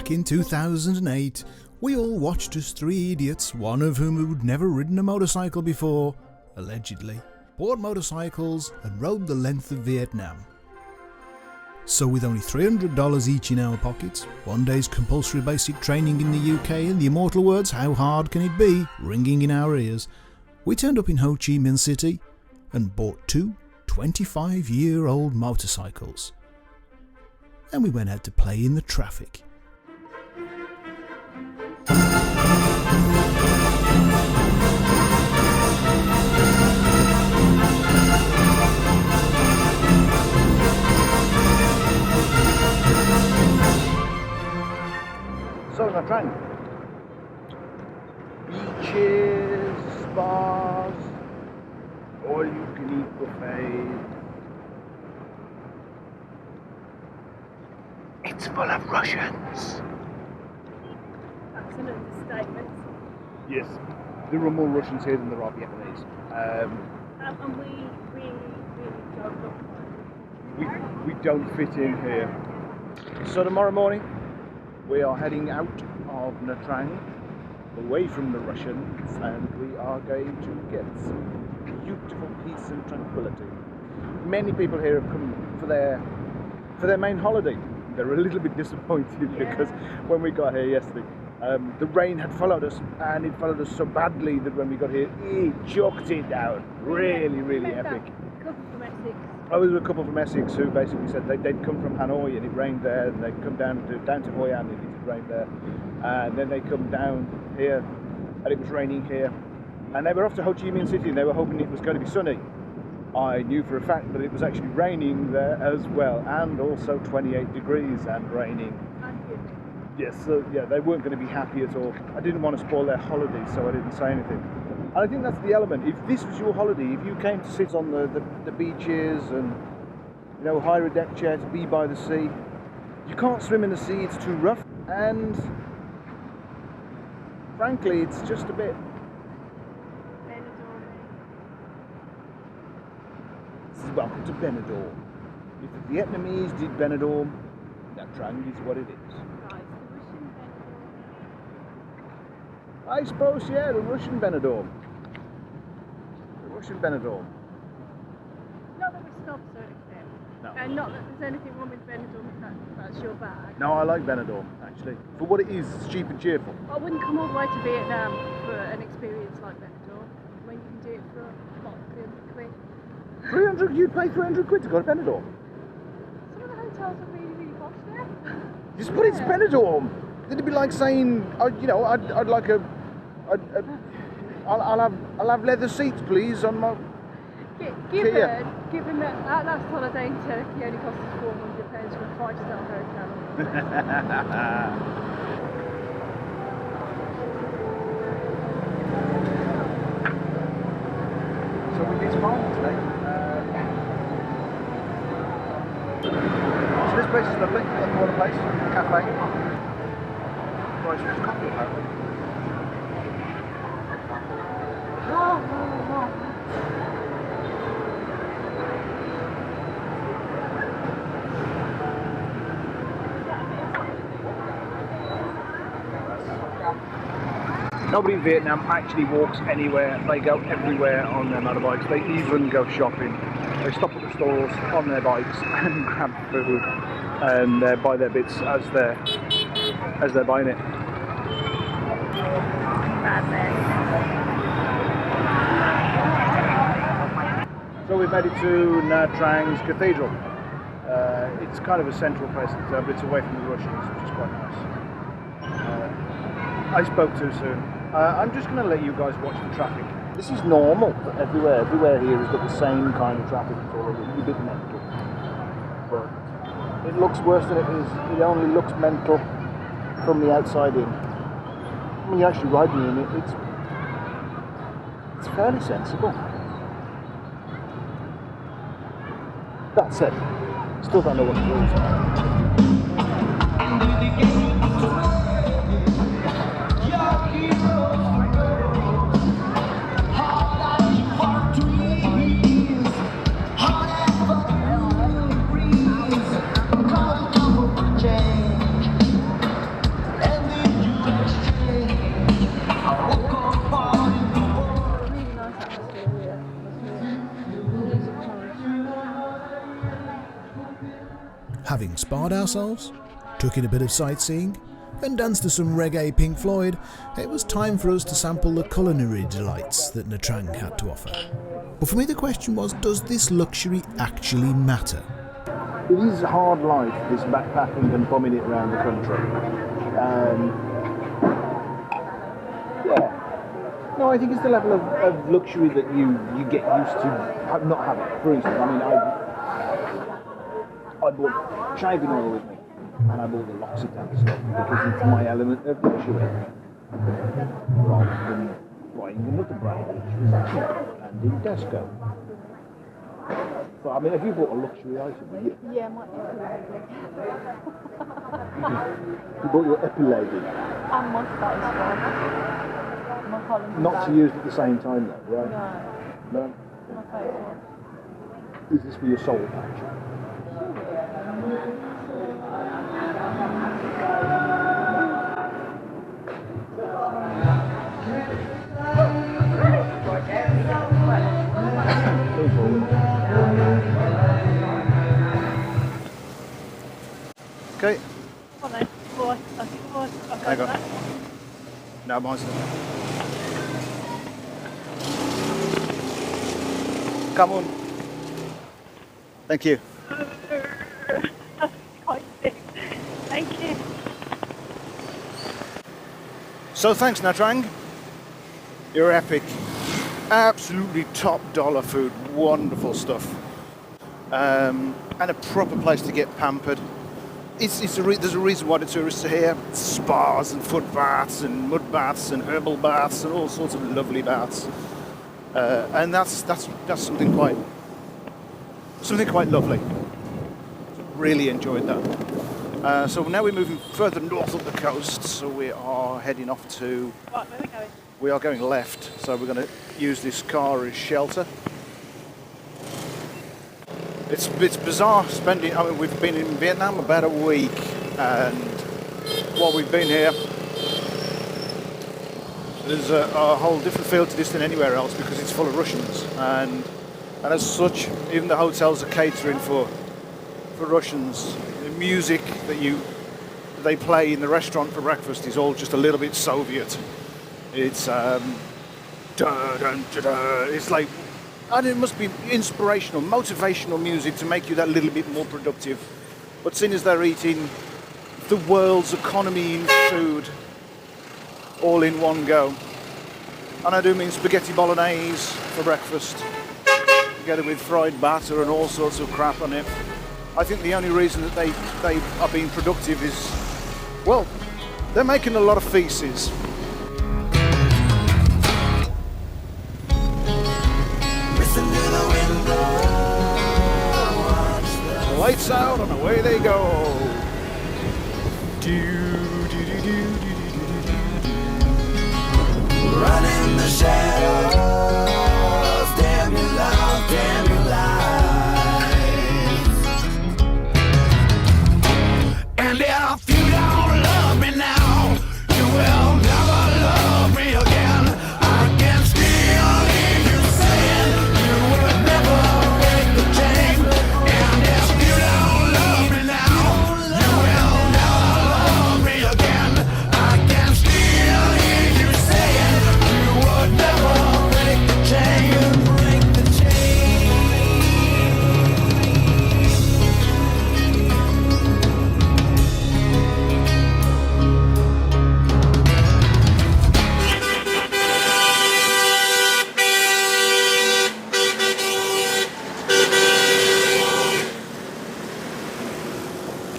Back in 2008, we all watched as three idiots, one of whom had never ridden a motorcycle before, allegedly, bought motorcycles and rode the length of Vietnam. So with only $300 each in our pockets, one day's compulsory basic training in the UK and the immortal words, "How hard can it be?" ringing in our ears, we turned up in Ho Chi Minh City and bought two 25-year-old motorcycles. And we went out to play in the traffic. So Nha Trang, beaches, spas, all-you-can-eat buffet. It's full of Russians. That's an understatement. Yes, there are more Russians here than there are Vietnamese. And we really don't look like We don't fit in here. So tomorrow morning, we are heading out of Nha Trang, away from the Russians, and we are going to get some beautiful peace and tranquility. Many people here have come for their main holiday. They're a little bit disappointed because when we got here yesterday, the rain had followed us, and it followed us so badly that when we got here, it chucked it down. Really epic. Couple from Essex. I was with a couple from Essex who basically said they'd come from Hanoi and it rained there, and they'd come down to Hoi An and it rained there, and then they come down here and it was raining here, and they were off to Ho Chi Minh City and they were hoping it was going to be sunny. I knew for a fact that it was actually raining there as well, and also 28 degrees and raining. Yes, so yeah, they weren't going to be happy at all. I didn't want to spoil their holiday, so I didn't say anything. And I think that's the element. If this was your holiday, if you came to sit on the beaches and, you know, hire a deck chair to be by the sea, you can't swim in the sea, it's too rough. And frankly, it's just a bit... Welcome to Benidorm. If the Vietnamese did Benidorm, Nha Trang is what it is. I suppose, yeah, the Russian Benidorm. The Russian Benidorm. Not that we're snobs or anything. No. And not that there's anything wrong with Benidorm if that's your bag. No, I like Benidorm, actually. For what it is, it's cheap and cheerful. I wouldn't come all the way to Vietnam for an experience like Benidorm when you can do it for what, 300 quid. 300? You'd pay 300 quid to go to Benidorm? Some of the hotels are really posh there. Just put it's Benidorm. It'd be like saying, you know, I'd like I'll have leather seats, please, on my Given that our last holiday in Turkey only cost us £400 for a 5-star hotel. So we did farm today. So this place is lovely. Like water place, cafe. Nice coffee apparently. Nobody in Vietnam actually walks anywhere. They go everywhere on their motorbikes. They even go shopping. They stop at the stores on their bikes and grab food and buy their bits as they're buying it. So we've made it to Nha Trang's cathedral. It's kind of a central place, but it's away from the Russians, which is quite nice. I spoke too soon. I'm just going to let you guys watch the traffic. This is normal everywhere. Everywhere here has got the same kind of traffic. It's all a little bit mental. But it looks worse than it is. It only looks mental from the outside in. When you're actually riding in it, it's fairly sensible. That said, still don't know what to do. scarred ourselves, took in a bit of sightseeing, and danced to some reggae Pink Floyd, it was time for us to sample the culinary delights that Nha Trang had to offer. But for me the question was, does this luxury actually matter? It is a hard life, this backpacking and bombing it around the country. Yeah. No, I think it's the level of luxury that you get used to not having. For instance, I mean, I bought shaving oil with me, and I bought the L'Occitane stuff because it's my element of luxury, rather than buying another brand, which was actually brand in Tesco. So, I mean, have you bought a luxury item? Yeah, my You bought your epilating. and my face one. My Holland Not bag. to use at the same time, though, right? No, No. my face one. Is this for your soul patch? Go forward. Okay. Come on then. Boy, okay, boy. Okay, Hang on. now. No, mine's not. Come on. Thank you. That's quite big. Thank you. So thanks, Nha Trang. You're epic. Absolutely top dollar food. Wonderful stuff. And a proper place to get pampered. There's a reason why the tourists are here. Spas and foot baths and mud baths and herbal baths and all sorts of lovely baths. And that's something quite lovely. Really enjoyed that. So now we're moving further north up the coast. So we are heading off to. Right, where are we going? We are going left. So we're going to use this car as shelter. It's bizarre spending. I mean, we've been in Vietnam about a week, and while we've been here, there's a whole different feel to this than anywhere else because it's full of Russians, and as such, even the hotels are catering for Russians. The music that they play in the restaurant for breakfast is all just a little bit Soviet. It's it's like. And it must be inspirational, motivational music to make you that little bit more productive. But seeing as they're eating the world's economy in food all in one go, and I do mean spaghetti bolognese for breakfast, together with fried batter and all sorts of crap on it. I think the only reason that they are being productive is, well, they're making a lot of feces. Lights out and away they go. Run in the shadows, damn your love, damn your life. And if you don't love me now, you will never love me again. I can still hear you saying you would never break the chain. And if you don't love me now, you will never love me again. I can still hear you saying you would never break the chain. Break the chain.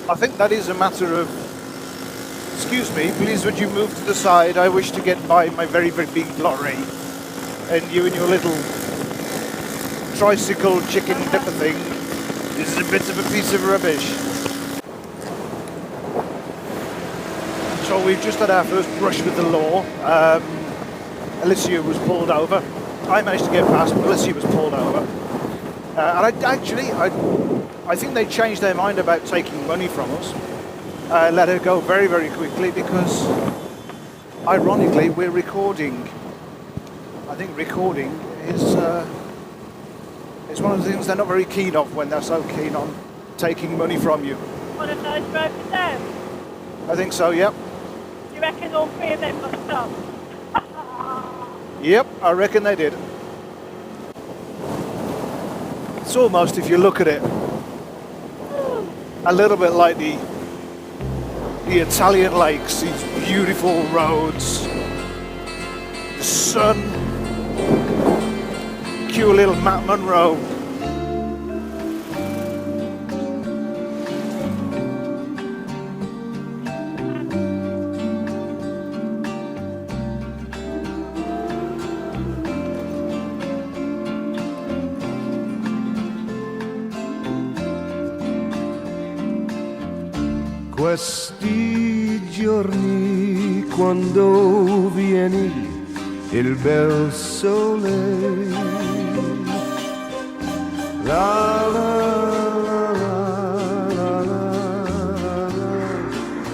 I think that is a matter of, excuse me, please would you move to the side? I wish to get by my very, very big lorry. And you and your little tricycle chicken dipper thing, this is a bit of a piece of rubbish. So we've just had our first brush with the law. Alicia was pulled over. I managed to get past, but Alicia was pulled over. And I think they changed their mind about taking money from us. Let her go very, very quickly because, ironically, we're recording. I think recording is one of the things they're not very keen of when they're so keen on taking money from you. one of those broken down? I think so, yep. Do you reckon all three of them got stopped? Yep, I reckon they did. It's almost, if you look at it, a little bit like the Italian lakes, these beautiful roads, the sun, cute little Matt Monroe. Questi giorni quando vieni il bel sole la la la la la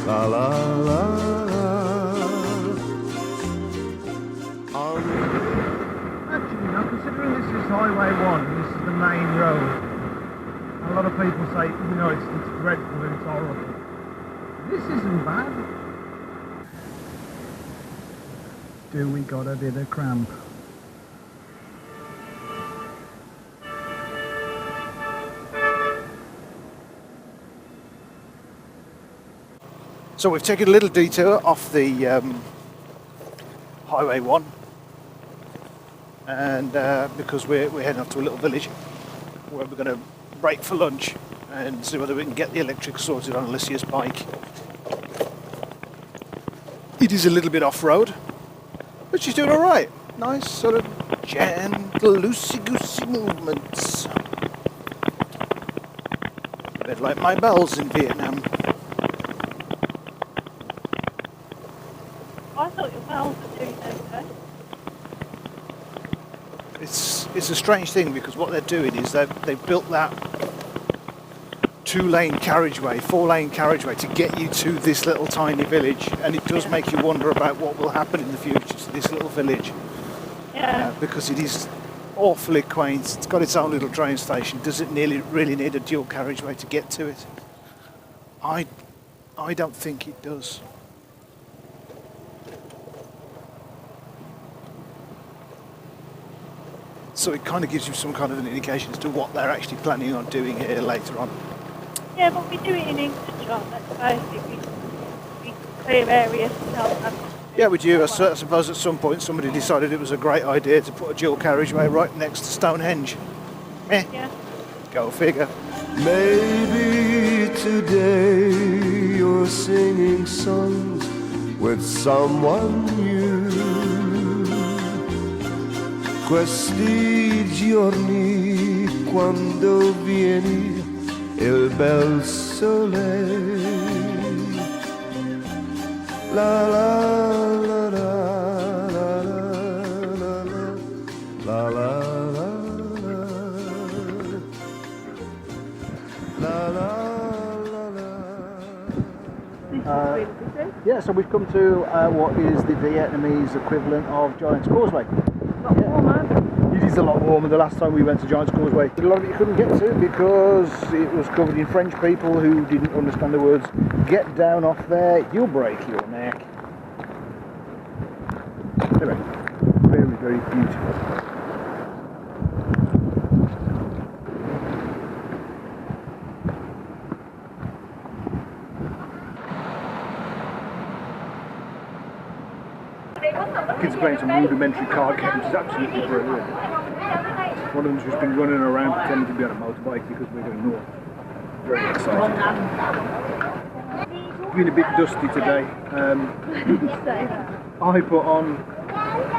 la la Actually, now considering this is Highway 1, this is the main road, a lot of people say, you know, it's dreadful and it's horrible. This isn't bad. Do we got a bit of cramp? So we've taken a little detour off the Highway 1, and because we're heading off to a little village where we're going to break for lunch and see whether we can get the electric sorted on Alicia's bike. It is a little bit off-road, but she's doing alright. Nice sort of gentle, loosey-goosey movements. A bit like my bells in Vietnam. I thought your bells were doing okay. It's a strange thing because what they're doing is they've built that 4-lane carriageway to get you to this little tiny village, and it does make you wonder about what will happen in the future to this little village. Yeah. Because it is awfully quaint. It's got its own little train station. Does it really need a dual carriageway to get to it? I don't think it does. So it kind of gives you some kind of an indication as to what they're actually planning on doing here later on. Yeah, but we do it in England, John. That's basically we clear areas to help them. Yeah, would you? I suppose at some point somebody decided it was a great idea to put a dual carriageway right next to Stonehenge. Yeah. Go figure. Maybe today you're singing songs with someone new. Questi giorni quando vieni il bel sole la la la la la la la la Yeah, so we've come to what is the Vietnamese equivalent of Giant's Causeway. It is a lot warmer. The last time we went to Giant's Causeway, a lot of it you couldn't get to because it was covered in French people who didn't understand the words "get down off there, you'll break your neck." Anyway, very, very beautiful. Kids are playing some rudimentary card games. It's absolutely brilliant. One of them's just been running around pretending to be on a motorbike because we're going north. Very exciting. It's been a bit dusty today. I put on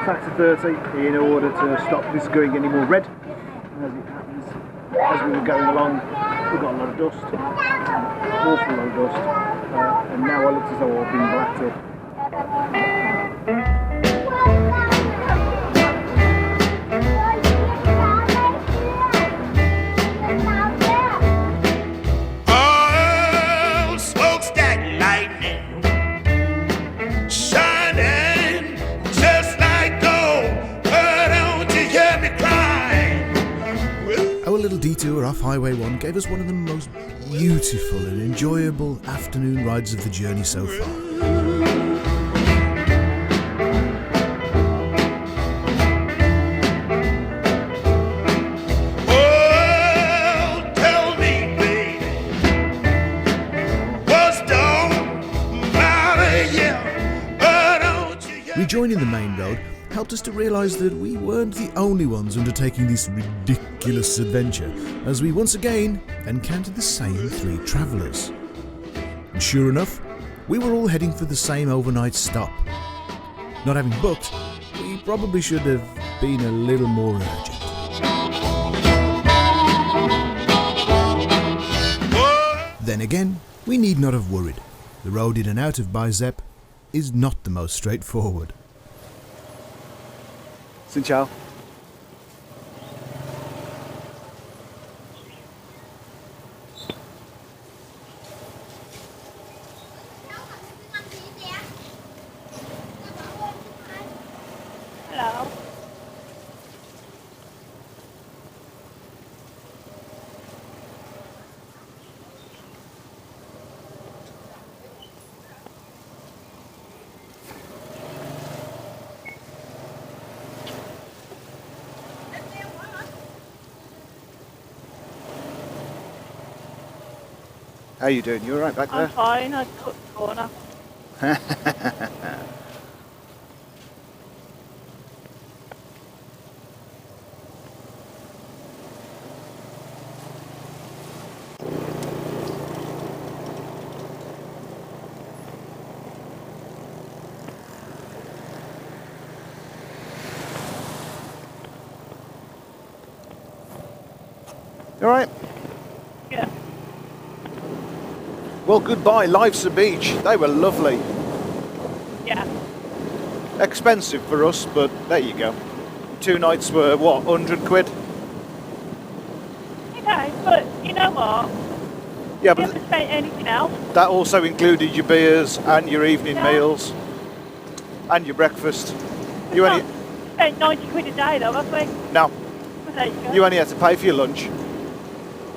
factor 30 in order to stop this going any more red. As it happens, as we were going along, we got a lot of dust. Awful lot of dust. And now it looks as though I've been blacked up. detour off Highway 1 gave us one of the most beautiful and enjoyable afternoon rides of the journey so far. Rejoining the main road helped us to realise that we weren't the only ones undertaking this ridiculous adventure, as we once again encountered the same 3 travellers. And sure enough, we were all heading for the same overnight stop. Not having booked, we probably should have been a little more urgent. Then again, we need not have worried. The road in and out of Bãi Xép is not the most straightforward. Xin chào. Hello. How you doing? You all right back I'm there? fine, I cut the corner. You all right? Yeah. Well, goodbye. Life's a beach. They were lovely. Yeah. Expensive for us, but there you go. 2 nights were, what, 100 quid? Okay, but you know what? Yeah, You but haven't spent anything else. that also included your beers and your evening Yeah. meals and your breakfast. You We've only... not spent 90 quid a day though, have we? No, Well, there you go. you only had to pay for your lunch.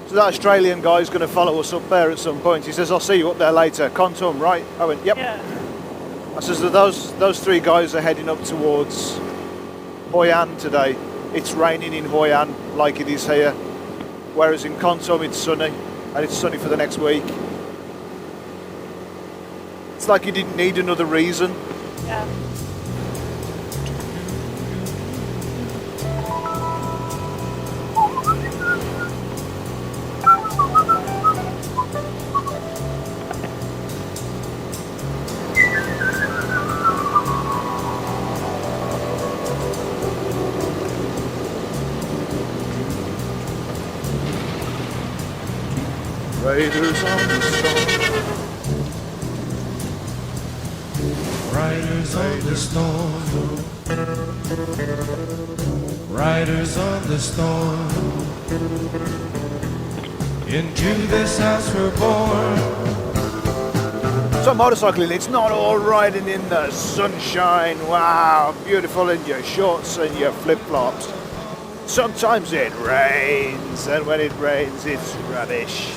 So that Australian guy's going to follow us up there at some point. He says, I'll see you up there later. Kon Tum, right? I went, yep. Yeah. I says, those 3 guys are heading up towards Hoi An today. It's raining in Hoi An like it is here. Whereas in Kon Tum it's sunny, and it's sunny for the next week. It's like you didn't need another reason. Yeah. Raiders on the storm. Riders on the storm. Riders on the storm. Into this house we're born. So motorcycling, it's not all riding in the sunshine. Wow, beautiful in your shorts and your flip-flops. Sometimes it rains, and when it rains, it's rubbish.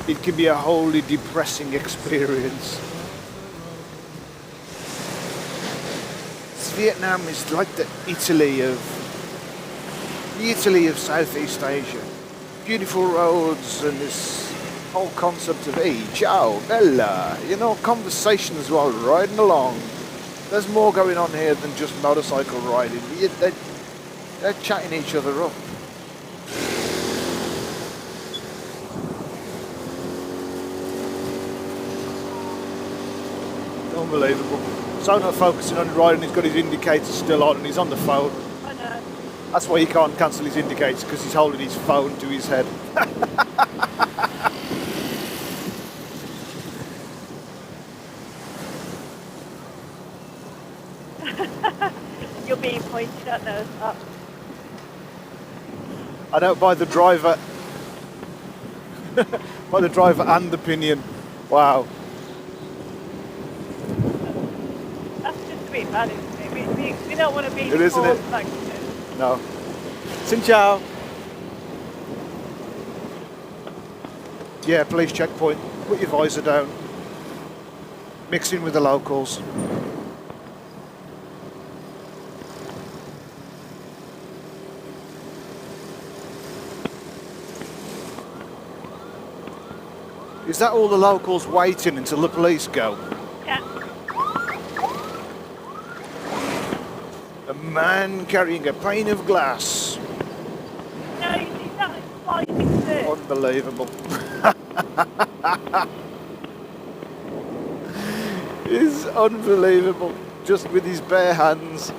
It can be a wholly depressing experience. Vietnam is like the Italy of Southeast Asia. Beautiful roads and this whole concept of hey, ciao, bella, you know, conversations while riding along. There's more going on here than just motorcycle riding. They're chatting each other up. Unbelievable. So not focusing on riding, he's got his indicators still on and he's on the phone. I know. That's why he can't cancel his indicators, because he's holding his phone to his head. You're being pointed at those up. I know, by the driver. By the driver and the pinion. Wow. That's just a bit bad, isn't it? We don't want to be It is, isn't it? like this. No. Xin chào. Yeah, police checkpoint. Put your visor down. Mix in with the locals. Is that all the locals waiting until the police go? Yeah. A man carrying a pane of glass. No, you see that sliding through. Unbelievable. It's unbelievable. Just with his bare hands.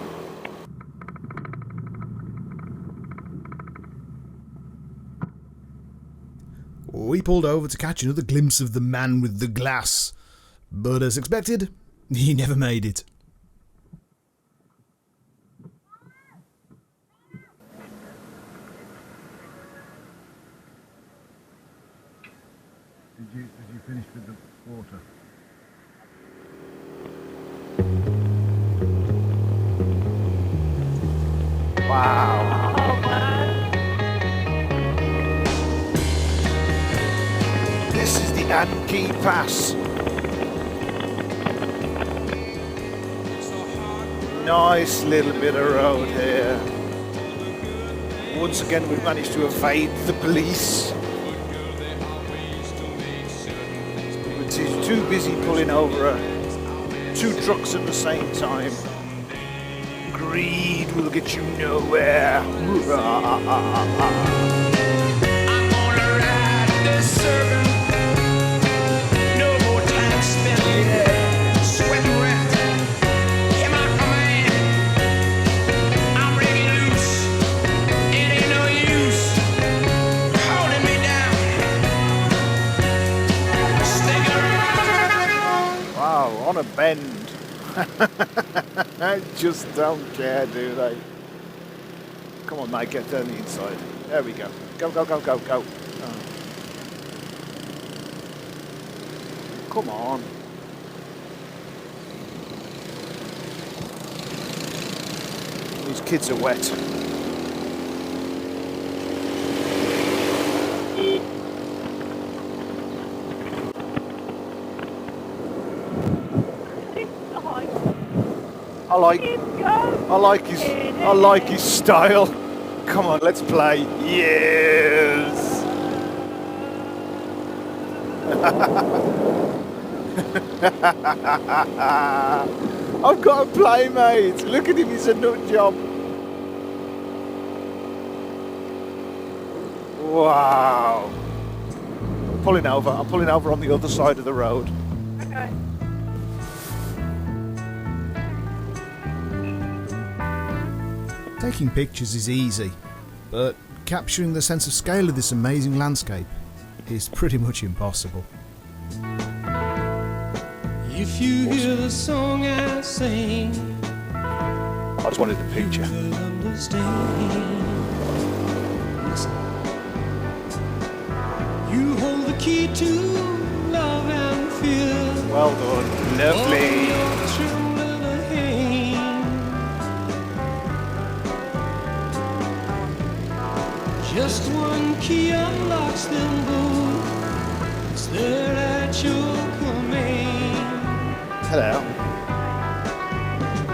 We pulled over to catch another glimpse of the man with the glass, but as expected, he never made it. Did you finish with the water? Wow. Oh, man. This is the Anki Pass. Nice little bit of road here. Once again, we've managed to evade the police. But he's too busy pulling over two trucks at the same time. Greed will get you nowhere. I'm gonna ride this serpent. No more time spent sweating rat. Hear my command. I'm breaking loose. It ain't no use holding me down. Stick around. Wow, on a bend. I just don't care, do they? Come on, mate, get down the inside. There we go. Go, go, go, go, go. Oh. Come on. These kids are wet. I like his style. Come on, let's play. Yes. I've got a playmate. Look at him, he's a nut job. Wow. I'm pulling over on the other side of the road. Okay. Taking pictures is easy, but capturing the sense of scale of this amazing landscape is pretty much impossible. If you hear the song I sing, I just wanted the picture. you'll understand. Listen. You hold the key to love and fear. Well done. Lovely. Just one key unlocks them both. It's there at your command. Hello.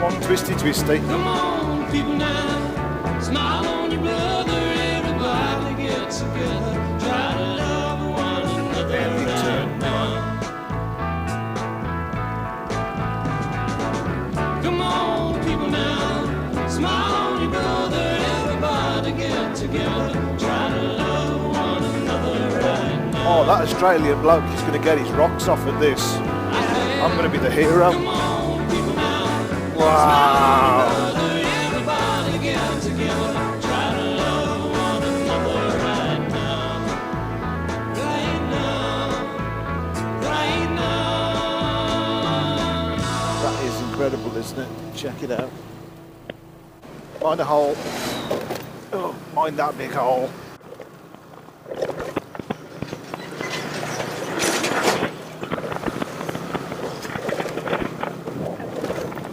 One twisty twisty. Come on, people now. Smile on your brother. Everybody get together. Try to love one another right now. Come on, people now. Smile on your brother. Everybody get together. Oh, that Australian bloke is going to get his rocks off at this. I'm going to be the hero. Wow. That is incredible, isn't it? Check it out. Mind the hole. Oh, mind that big hole.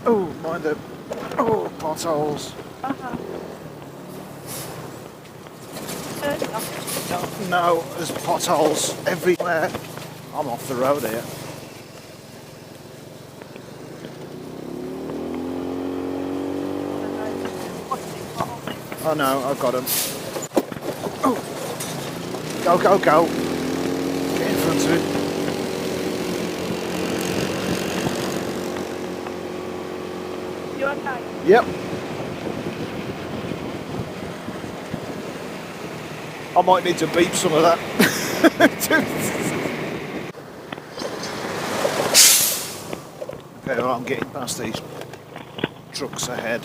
Oh, mind the potholes. No, there's potholes everywhere. I'm off the road here. Oh no, I've got him. Oh. Go, go, go. Get in front of it. You okay? Yep. I might need to beep some of that. Okay, well, I'm getting past these trucks ahead.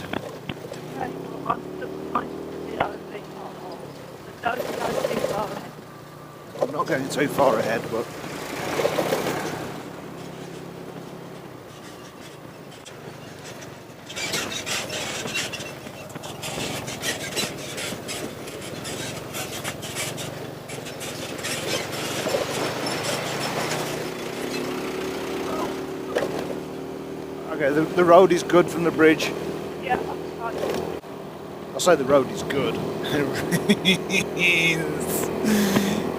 I'm not going too far ahead, but okay, the road is good from the bridge. Yeah, that's fine. I'll say the road is good.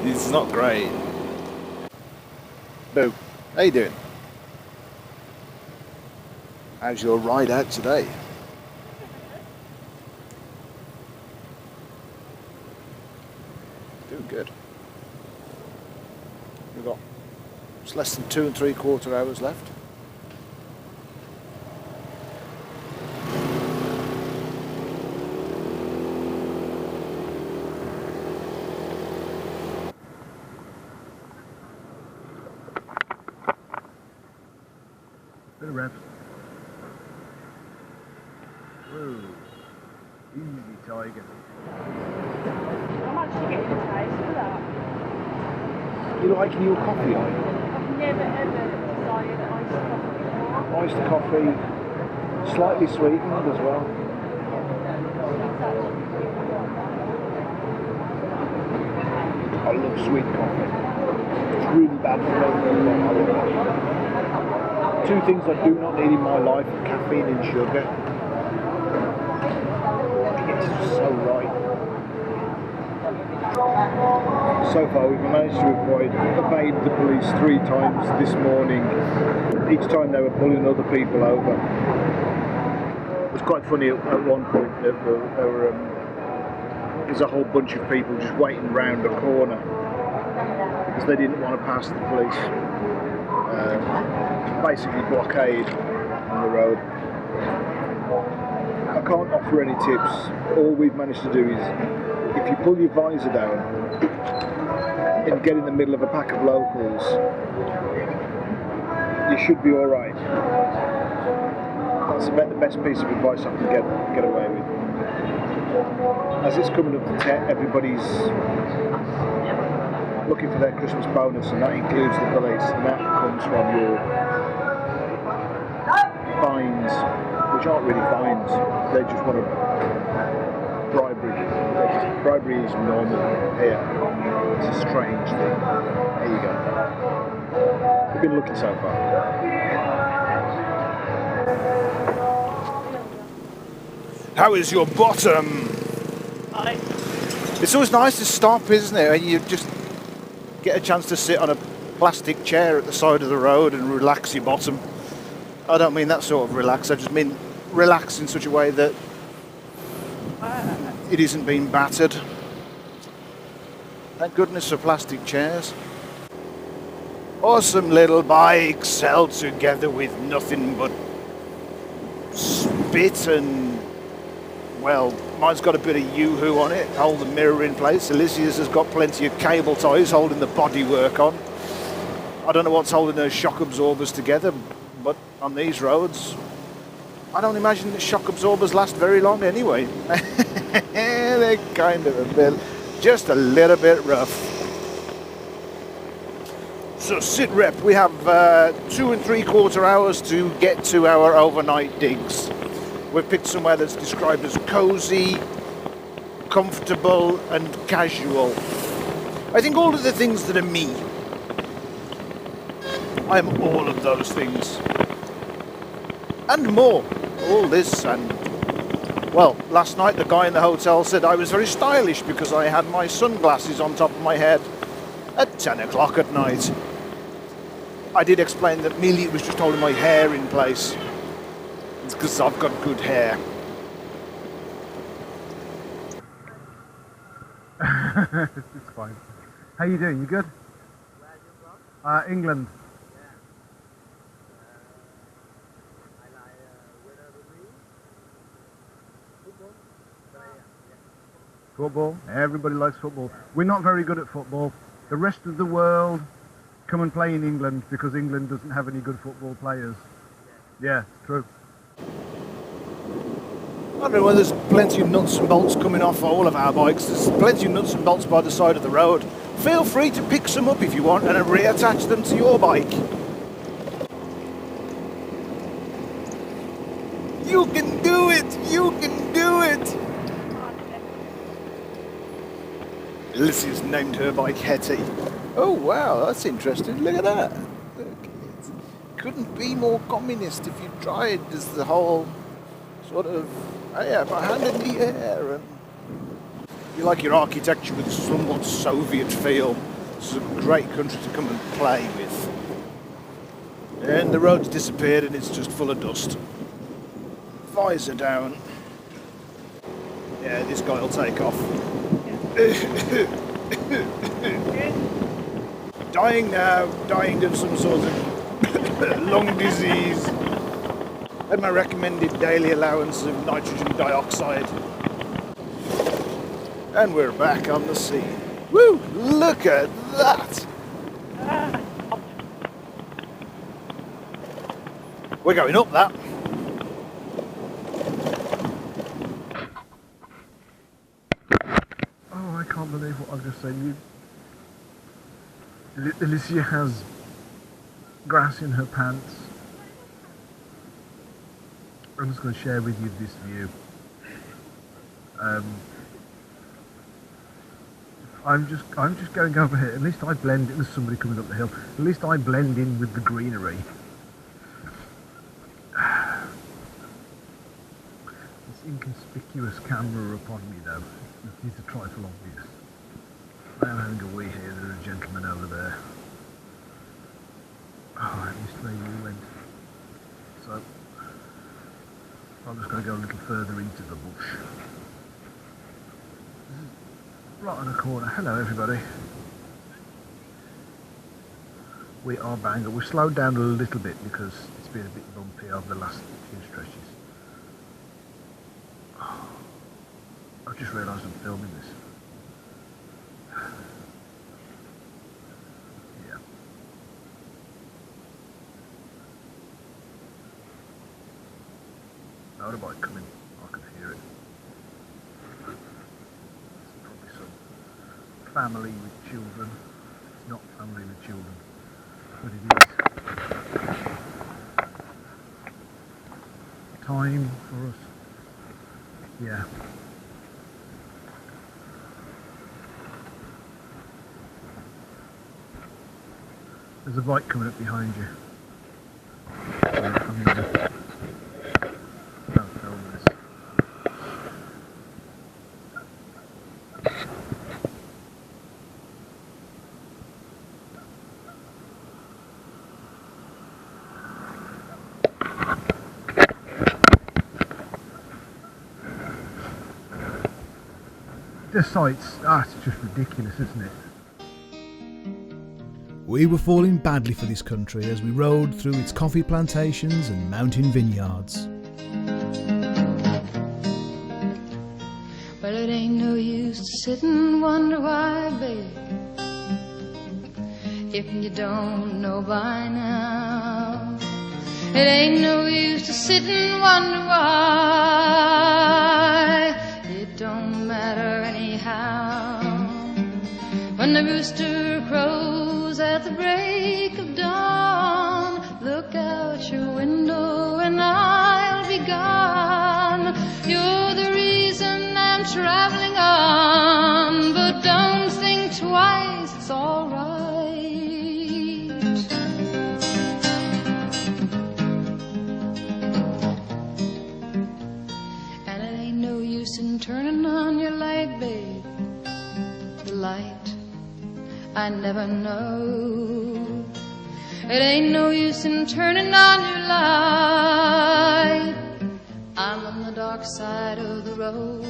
It's not great. Boo, how you doing? How's your ride out today? Doing good. We've got it's less than 2 3/4 hours left. Bit of rev. Whoa. Easy, tiger. I'm actually getting a taste for that. You liking your coffee, are you? I've never ever desired iced Iced coffee before. coffee, slightly sweetened as well. I love sweet coffee. It's really bad for me. Two things I do not need in my life are caffeine and sugar. It's just so right. So far we've managed to evade the police 3 times this morning. Each time they were pulling other people over. It was quite funny at one point that there's a whole bunch of people just waiting round a corner because they didn't want to pass the police. Basically blockade on the road. I can't offer any tips. All we've managed to do is if you pull your visor down and get in the middle of a pack of locals, you should be alright. That's about the best piece of advice I can get away with. As it's coming up to 10, everybody's looking for their Christmas bonus, and that includes the police, and that comes from your fines, which aren't really fines. They just want to bribery. Bribery is normal here. It's a strange thing. There you go. We've been looking so far. How is your bottom? It's always nice to stop, isn't it? And you just get a chance to sit on a plastic chair at the side of the road and relax your bottom. I don't mean that sort of relax, I just mean relax in such a way that it isn't being battered. Thank goodness for plastic chairs. Awesome little bikes held together with nothing but spit and, well, mine's got a bit of yoo-hoo on it, hold the mirror in place. Alicia's has got plenty of cable ties holding the bodywork on. I don't know what's holding those shock absorbers together, but on these roads, I don't imagine that shock absorbers last very long anyway. They're kind of a bit, just a little bit rough. So sit rep, we have 2 3/4 hours to get to our overnight digs. We've picked somewhere that's described as cosy, comfortable and casual. I think all of the things that are me. I am all of those things. And more. All this and Well, last night the guy in the hotel said I was very stylish because I had my sunglasses on top of my head at 10 o'clock at night. I did explain that merely it was just holding my hair in place. It's because I've got good hair. It's fine. How you doing? You good? Where are you from? England. Yeah. Football? Football. Everybody likes football. We're not very good at football. The rest of the world come and play in England because England doesn't have any good football players. Yeah, true. I don't know whether there's plenty of nuts and bolts coming off all of our bikes. There's plenty of nuts and bolts by the side of the road. Feel free to pick some up if you want and reattach them to your bike. You can do it! You can do it! Alicia's named her bike Hetty. Oh wow, that's interesting. Look at that. Look, it couldn't be more communist if you tried. There's the whole sort of, oh yeah, my hand in the air, and you like your architecture with a somewhat Soviet feel. It's a great country to come and play with. And the road's disappeared and it's just full of dust. Visor down. Yeah, this guy will take off. Dying now, dying of some sort of lung disease. Had my recommended daily allowance of nitrogen dioxide. And we're back on the scene. Woo! Look at that! We're going up that. Oh, I can't believe what I've just said. Alicia has grass in her pants. I'm just going to share with you this view. I'm just going over here. At least I blend in. There's somebody coming up the hill. At least I blend in with the greenery. This inconspicuous camera upon me, though, it is a trifle obvious. I am having a wee here. There's a gentleman over there. Oh, I missed where you went. So I'm just going to go a little further into the bush. Right on the corner. Hello everybody. We are Bangor. We've slowed down a little bit because it's been a bit bumpy over the last few stretches. Oh, I've just realised I'm filming this. Yeah. Motorbike coming. I can hear it. Family with children. It's not family with children, but it is. Time for us. Yeah. There's a bike coming up behind you. I'm gonna don't film this. The sights, it's just ridiculous, isn't it? We were falling badly for this country as we rode through its coffee plantations and mountain vineyards. Well, it ain't no use to sit and wonder why, baby, if you don't know by now. It ain't no use to sit and wonder why. It don't matter anyhow. When the rooster crows at the break of dawn, look out your window and I'll be gone. You're the reason I'm traveling on, but don't think twice, it's all right. And it ain't no I never know. It ain't no use in turning on your light. I'm on the dark side of the road.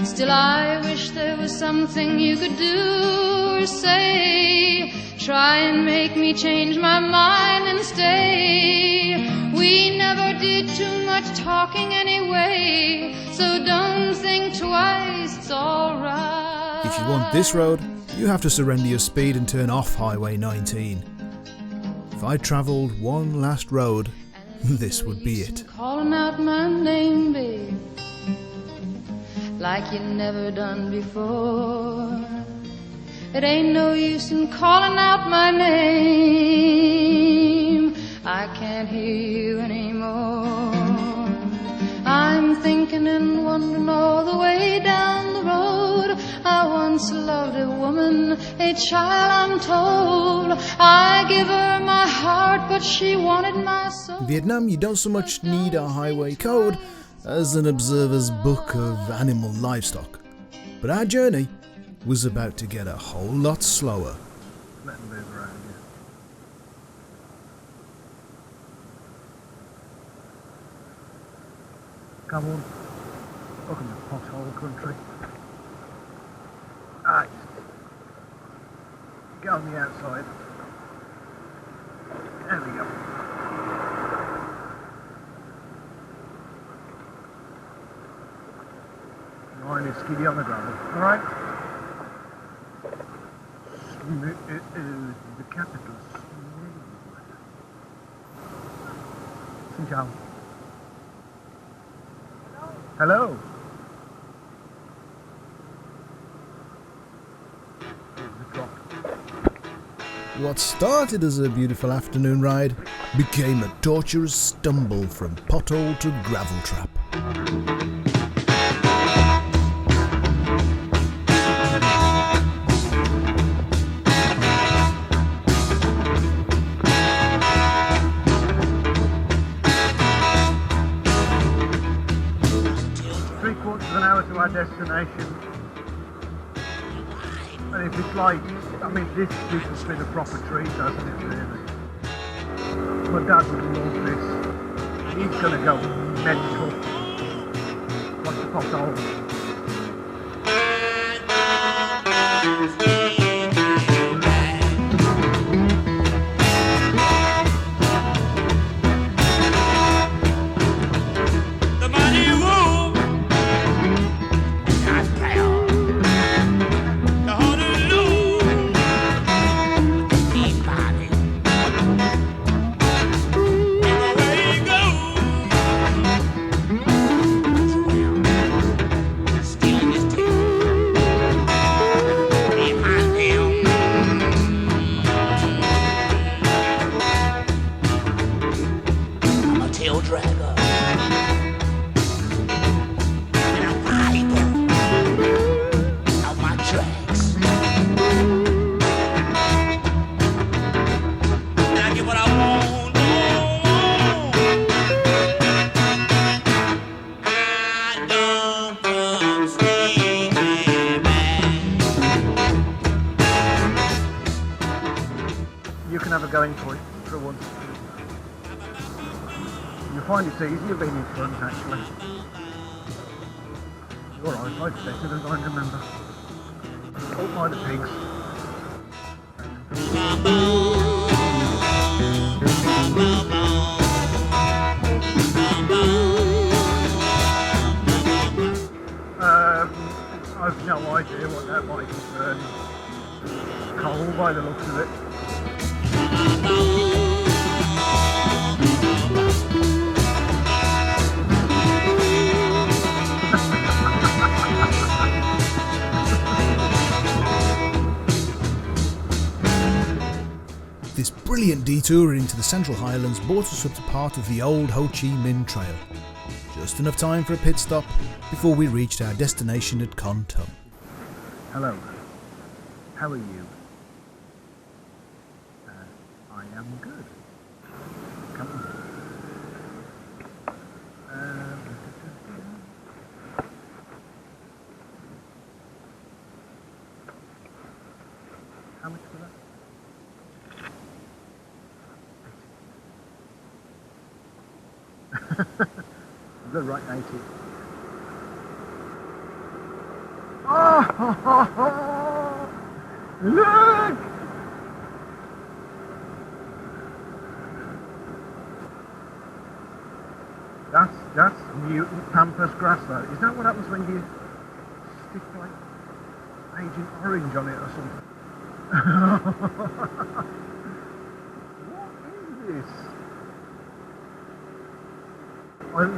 Still I wish there was something you could do or say. Try and make me change my mind and stay. We never did too much talking anyway, so don't think twice, it's alright. If you want this road, you have to surrender your speed and turn off Highway 19. If I travelled one last road, this would be it. Calling out my name, babe, like you never done before. It ain't no use in calling out my name. I can't hear you anymore. I'm thinking and wondering all the way down the road. I once loved a woman, a child I'm told. I give her my heart, but she wanted my soul. In Vietnam, you don't so much need a highway code as an observer's book of animal livestock. But our journey was about to get a whole lot slower. Let them move around here. Come on. Welcome to pothole country. Right. Get on the outside. There we go. Mine is skiddy on the gravel. Alright? The capital. Xin chào. Hello. What started as a beautiful afternoon ride became a torturous stumble from pothole to gravel trap. 3/4 of an hour to our destination. And if it's like, I mean, this has been a proper treat, hasn't it, really? My dad would love this. He's going to go mental. Watch the pothole. You can have a going point for once. You'll find it's easier being in front, actually. Alright, I'd better than I remember. Oh, by the pigs. I've no idea what that might be burning. Coal by the looks of it. This brilliant detour into the Central Highlands brought us up to part of the old Ho Chi Minh Trail. Just enough time for a pit stop before we reached our destination at Kon Tum. Hello. How are you? I am good. Come on. The right native. Oh, look! That's mutant pampas grass though. Is that what happens when you stick like Agent Orange on it or something? What is this?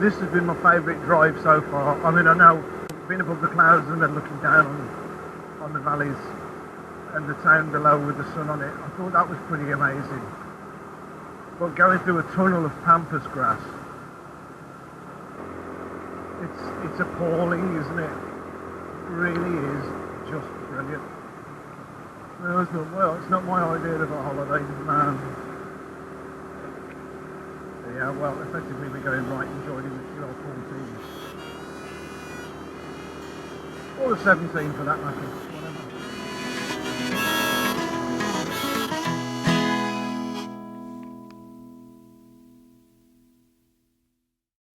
This has been my favourite drive so far. I mean, I know being above the clouds and then looking down on the valleys and the town below with the sun on it, I thought that was pretty amazing. But going through a tunnel of pampas grass, it's appalling, isn't it? It really is just brilliant. I thought, well, it's not my idea of a holiday, man. Yeah, well, effectively we're going right and joining the QL14. Or the 17 for that matter.